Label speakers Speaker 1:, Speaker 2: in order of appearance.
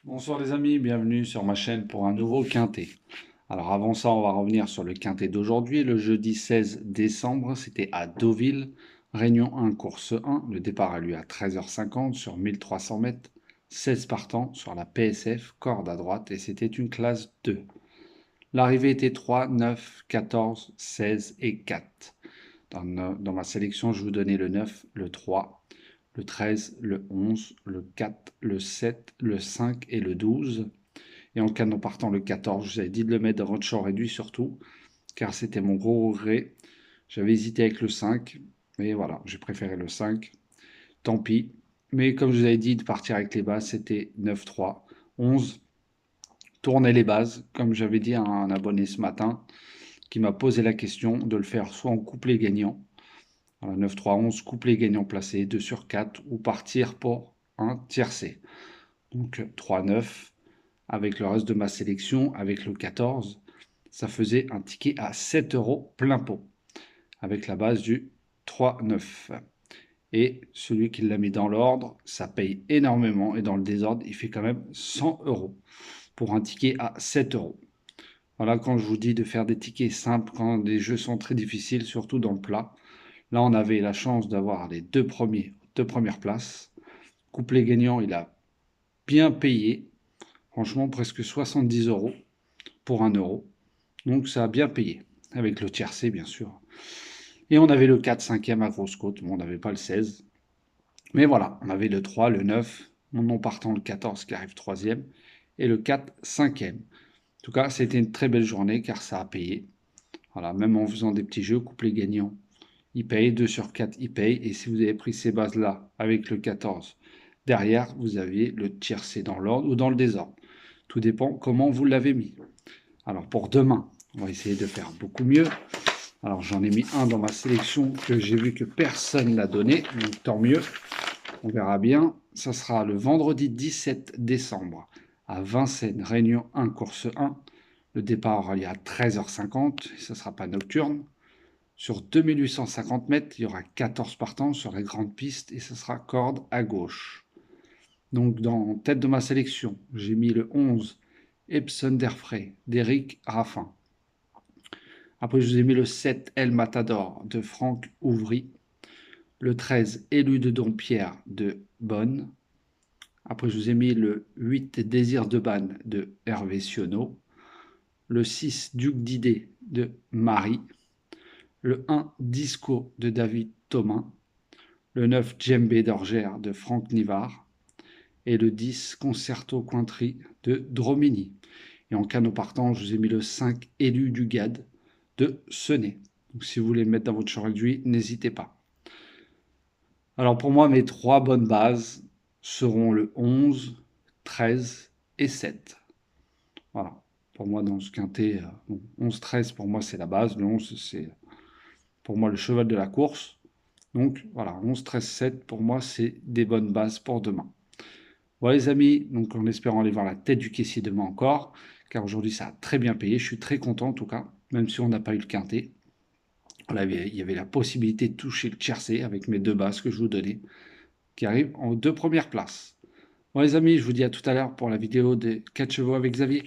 Speaker 1: Bonsoir les amis, bienvenue sur ma chaîne pour un nouveau quintet. Alors avant ça, on va revenir sur le quintet d'aujourd'hui, le jeudi 16 décembre, c'était à Deauville, Réunion 1, course 1, le départ a lieu à 13h50 sur 1300 mètres, 16 partants sur la PSF, corde à droite et c'était une classe 2. L'arrivée était 3, 9, 14, 16 et 4. Dans ma sélection, je vous donnais le 9, le 3, le 13, le 11, le 4, le 7, le 5 et le 12. Et en canon partant le 14, je vous avais dit de le mettre dans votre champ réduit surtout, car c'était mon gros regret. J'avais hésité avec le 5, mais voilà, j'ai préféré le 5. Tant pis. Mais comme je vous avais dit de partir avec les bases, c'était 9, 3, 11. Tourner les bases, comme j'avais dit à un abonné ce matin, qui m'a posé la question de le faire soit en couplet gagnant, voilà, 9, 3, 11, couplet gagnant placé, 2 sur 4, ou partir pour un tiercé. Donc 3, 9, avec le reste de ma sélection, avec le 14, ça faisait un ticket à 7 euros plein pot, avec la base du 3, 9. Et celui qui l'a mis dans l'ordre, ça paye énormément, et dans le désordre, il fait quand même 100 euros pour un ticket à 7 euros. Voilà, quand je vous dis de faire des tickets simples, quand les jeux sont très difficiles, surtout dans le plat. Là, on avait la chance d'avoir les deux premières places. Couplet gagnant, il a bien payé. Franchement, presque 70 euros pour 1 euro. Donc, ça a bien payé. Avec le tiercé, bien sûr. Et on avait le 4 5e à grosse côte. Bon, on n'avait pas le 16. Mais voilà, on avait le 3, le 9, mon nom partant le 14 qui arrive 3e. Et le 4 5e. En tout cas, c'était une très belle journée car ça a payé. Voilà, même en faisant des petits jeux, couplet gagnant, il paye, 2 sur 4, il paye. Et si vous avez pris ces bases-là avec le 14, derrière, vous aviez le tiercé dans l'ordre ou dans le désordre. Tout dépend comment vous l'avez mis. Alors pour demain, on va essayer de faire beaucoup mieux. Alors j'en ai mis un dans ma sélection que j'ai vu que personne l'a donné, donc tant mieux. On verra bien. Ça sera le vendredi 17 décembre à Vincennes, Réunion 1, course 1. Le départ aura lieu à 13h50, ça ne sera pas nocturne. Sur 2850 mètres, il y aura 14 partants sur les grandes pistes et ce sera corde à gauche. Donc, dans tête de ma sélection, j'ai mis le 11, Epson d'Airfray, d'Éric Raffin. Après, je vous ai mis le 7, El Matador, de Franck Ouvry. Le 13, Élu de Dompierre, de Bonne. Après, je vous ai mis le 8, Désir de Banne, de Hervé Sionneau. Le 6, Duc d'Idée, de Marie. Le 1, Disco, de David Thomas. Le 9, Djembé d'Orgère, de Franck Nivard. Et le 10, Concerto Cointry, de Dromini. Et en canot partant, je vous ai mis le 5, Élu du Gad, de Senet. Donc si vous voulez le mettre dans votre champ réduit, n'hésitez pas. Alors pour moi, mes trois bonnes bases seront le 11, 13 et 7. Voilà. Pour moi, dans ce quintet, 11-13, pour moi, c'est la base. Le 11, c'est pour moi le cheval de la course. Donc voilà, 11, 13, 7, pour moi, c'est des bonnes bases pour demain. Voilà les amis, donc en espérant aller voir la tête du caissier demain encore, car aujourd'hui ça a très bien payé. Je suis très content en tout cas, même si on n'a pas eu le quintet. Voilà, il y avait la possibilité de toucher le tiercé avec mes deux bases que je vous donnais, qui arrivent en deux premières places. Bon les amis, je vous dis à tout à l'heure pour la vidéo des 4 chevaux avec Xavier.